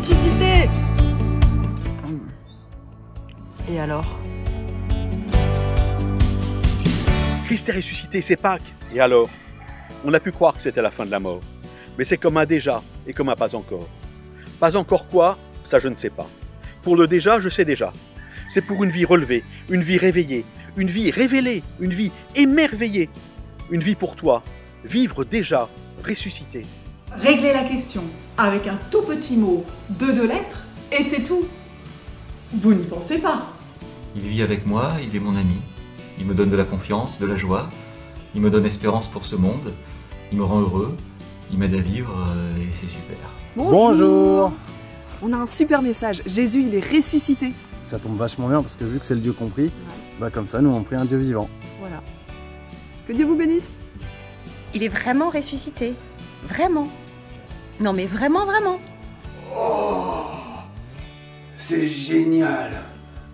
ressuscité. Et alors? Christ est ressuscité, c'est Pâques. Et alors? On a pu croire que c'était la fin de la mort. Mais c'est comme un déjà et comme un pas encore. Pas encore quoi? Ça je ne sais pas. Pour le déjà, je sais déjà. C'est pour une vie relevée, une vie réveillée, une vie révélée, une vie émerveillée. Une vie pour toi, vivre déjà, ressuscité. Réglez la question avec un tout petit mot de 2 lettres et c'est tout. Vous n'y pensez pas. Il vit avec moi, il est mon ami. Il me donne de la confiance, de la joie. Il me donne espérance pour ce monde. Il me rend heureux. Il m'aide à vivre et c'est super. Bonjour. On a un super message. Jésus, il est ressuscité. Ça tombe vachement bien parce que vu que c'est le Dieu compris, bah comme ça nous on prie un Dieu vivant. Voilà. Que Dieu vous bénisse. Il est vraiment ressuscité. Vraiment. Non mais vraiment, vraiment. Oh, c'est génial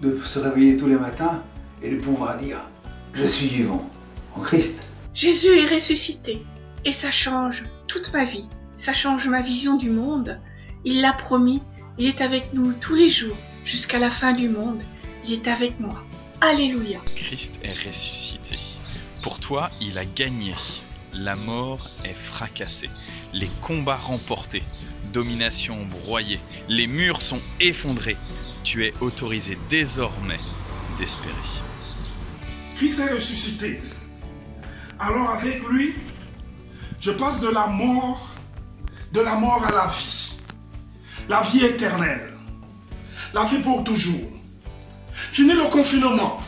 de se réveiller tous les matins et de pouvoir dire « Je suis vivant en Christ ». Jésus est ressuscité et ça change toute ma vie. Ça change ma vision du monde. Il l'a promis, il est avec nous tous les jours jusqu'à la fin du monde. Il est avec moi. Alléluia. Christ est ressuscité. Pour toi, il a gagné. La mort est fracassée. Les combats remportés. Domination broyée. Les murs sont effondrés. Tu es autorisé désormais d'espérer. Christ est ressuscité. Alors avec lui, je passe de la mort à la vie éternelle, la vie pour toujours. Fini le confinement,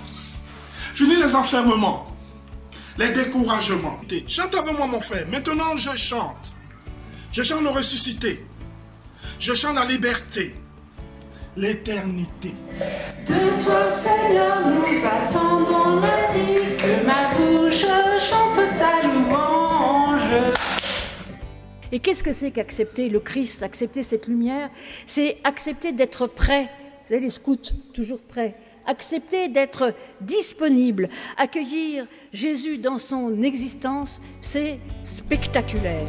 fini les enfermements, les découragements. Chante avec moi mon frère, maintenant je chante le ressuscité, je chante la liberté, l'éternité. De toi Seigneur nous attendons la vie, que ma bouche chante ta louange. Et qu'est-ce que c'est qu'accepter le Christ, accepter cette lumière? C'est accepter d'être prêt. Vous savez, les scouts, toujours prêts. Accepter d'être disponible. Accueillir Jésus dans son existence, c'est spectaculaire.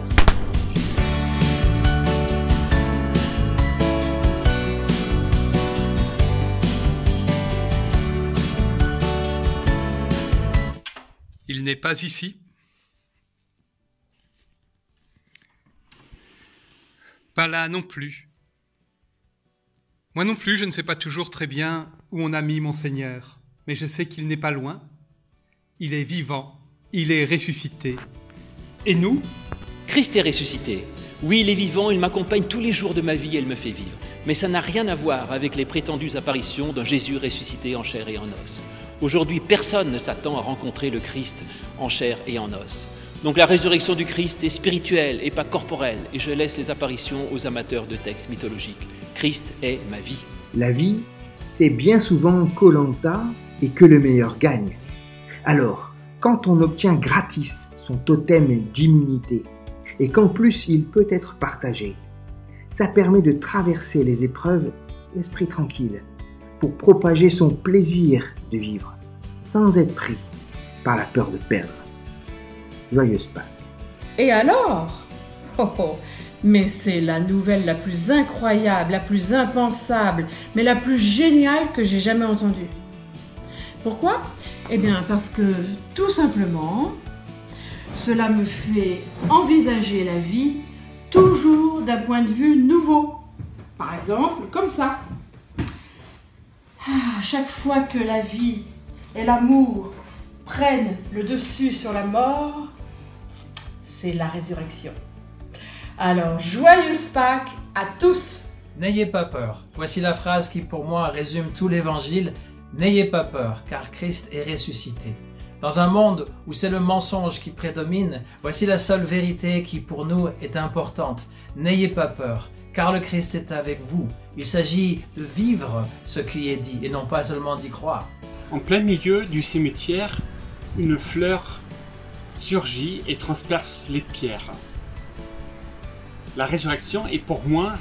Il n'est pas ici. Pas là non plus. Moi non plus, je ne sais pas toujours très bien où on a mis mon Seigneur, mais je sais qu'il n'est pas loin. Il est vivant, il est ressuscité. Et nous? Christ est ressuscité. Oui, il est vivant, il m'accompagne tous les jours de ma vie et il me fait vivre. Mais ça n'a rien à voir avec les prétendues apparitions d'un Jésus ressuscité en chair et en os. Aujourd'hui, personne ne s'attend à rencontrer le Christ en chair et en os. Donc la résurrection du Christ est spirituelle et pas corporelle, et je laisse les apparitions aux amateurs de textes mythologiques. Christ est ma vie. La vie, c'est bien souvent Koh-Lanta et que le meilleur gagne. Alors, quand on obtient gratis son totem d'immunité, et qu'en plus il peut être partagé, ça permet de traverser les épreuves l'esprit tranquille, pour propager son plaisir de vivre, sans être pris par la peur de perdre. Joyeuse Pâques. Et alors? Mais c'est la nouvelle la plus incroyable, la plus impensable, mais la plus géniale que j'ai jamais entendue. Pourquoi? Eh bien parce que, tout simplement, cela me fait envisager la vie toujours d'un point de vue nouveau. Par exemple, comme ça. Chaque fois que la vie et l'amour prennent le dessus sur la mort, c'est la résurrection. Alors, joyeuse Pâques à tous! N'ayez pas peur. Voici la phrase qui pour moi résume tout l'évangile. N'ayez pas peur, car Christ est ressuscité. Dans un monde où c'est le mensonge qui prédomine, voici la seule vérité qui pour nous est importante. N'ayez pas peur, car le Christ est avec vous. Il s'agit de vivre ce qui est dit et non pas seulement d'y croire. En plein milieu du cimetière, une fleur surgit et transperce les pierres. La résurrection est pour moi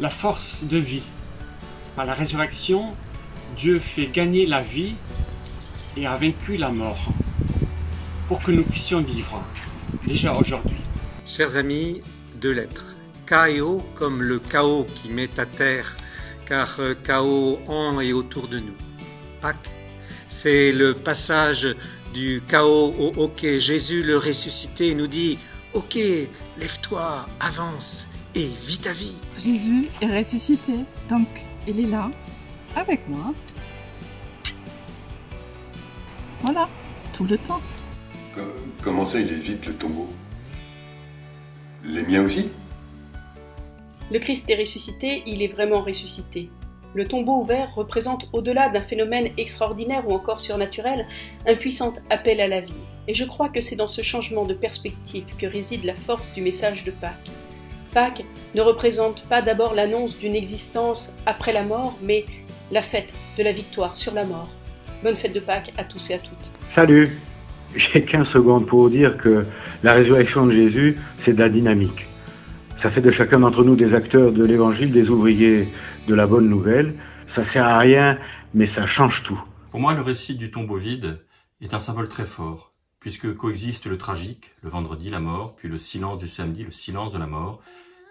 la force de vie. Par la résurrection, Dieu fait gagner la vie et a vaincu la mort pour que nous puissions vivre déjà aujourd'hui. Chers amis, 2 lettres. Kaio comme le chaos qui met à terre, car chaos en et autour de nous. Pâques, c'est le passage du chaos au ok. Jésus le ressuscité nous dit ok, lève-toi, avance et vis ta vie. Jésus est ressuscité, donc il est là, avec moi. Voilà, tout le temps. Comment ça, il évite le tombeau? Les miens aussi? Le Christ est ressuscité, il est vraiment ressuscité. Le tombeau ouvert représente, au-delà d'un phénomène extraordinaire ou encore surnaturel, un puissant appel à la vie. Et je crois que c'est dans ce changement de perspective que réside la force du message de Pâques. Pâques ne représente pas d'abord l'annonce d'une existence après la mort, mais la fête de la victoire sur la mort. Bonne fête de Pâques à tous et à toutes. Salut, j'ai 15 secondes pour dire que la résurrection de Jésus, c'est de la dynamique. Ça fait de chacun d'entre nous des acteurs de l'évangile, des ouvriers de la bonne nouvelle. Ça sert à rien, mais ça change tout. Pour moi, le récit du tombeau vide est un symbole très fort, puisque coexiste le tragique, le vendredi, la mort, puis le silence du samedi, le silence de la mort,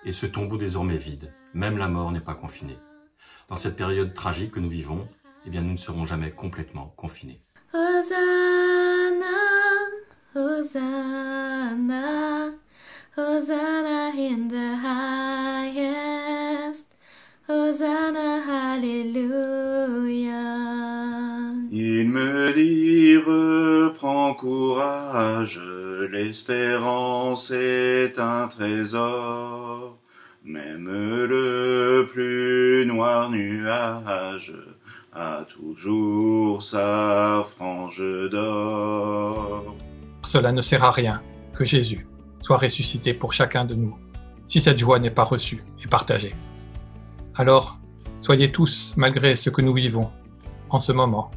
et ce tombeau désormais vide. Même la mort n'est pas confinée. Dans cette période tragique que nous vivons, eh bien, nous ne serons jamais complètement confinés. Hosanna, Hosanna, Hosanna in the highest, Hosanna, Hallelujah. Il me dit, reprends courage, l'espérance est un trésor, même le plus noir nuage a toujours sa frange d'or. Cela ne sert à rien que Jésus soit ressuscité pour chacun de nous, si cette joie n'est pas reçue et partagée. Alors, soyez tous, malgré ce que nous vivons, en ce moment,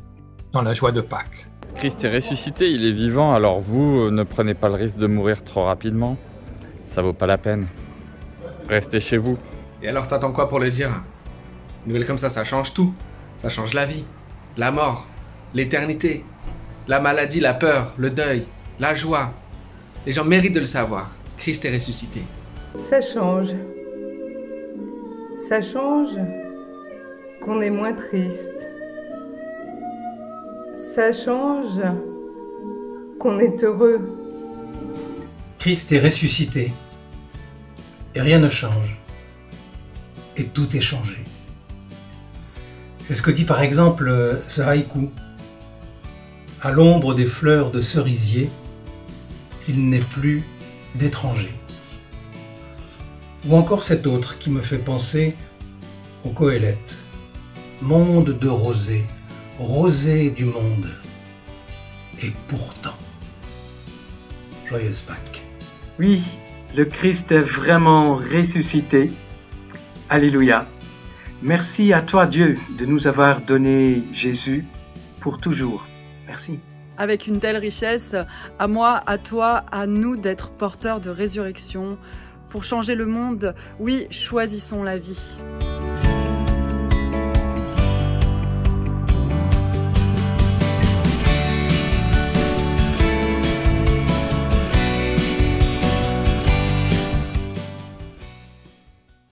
dans la joie de Pâques. Christ est ressuscité, il est vivant, alors vous, ne prenez pas le risque de mourir trop rapidement. Ça vaut pas la peine. Restez chez vous. Et alors t'attends quoi pour le dire? Une nouvelle comme ça change tout. Ça change la vie, la mort, l'éternité, la maladie, la peur, le deuil, la joie. Les gens méritent de le savoir. Christ est ressuscité. Ça change. Ça change qu'on est moins triste. Ça change qu'on est heureux. Christ est ressuscité. Et rien ne change. Et tout est changé. C'est ce que dit par exemple ce haïku. À l'ombre des fleurs de cerisier, il n'est plus d'étranger. Ou encore cet autre qui me fait penser au Qoéleth. Monde de rosée, rosée du monde. Et pourtant. Joyeuse Pâques. Oui, le Christ est vraiment ressuscité. Alléluia. Merci à toi Dieu de nous avoir donné Jésus pour toujours. Merci. Avec une telle richesse, à moi, à toi, à nous d'être porteurs de résurrection. Pour changer le monde, oui, choisissons la vie.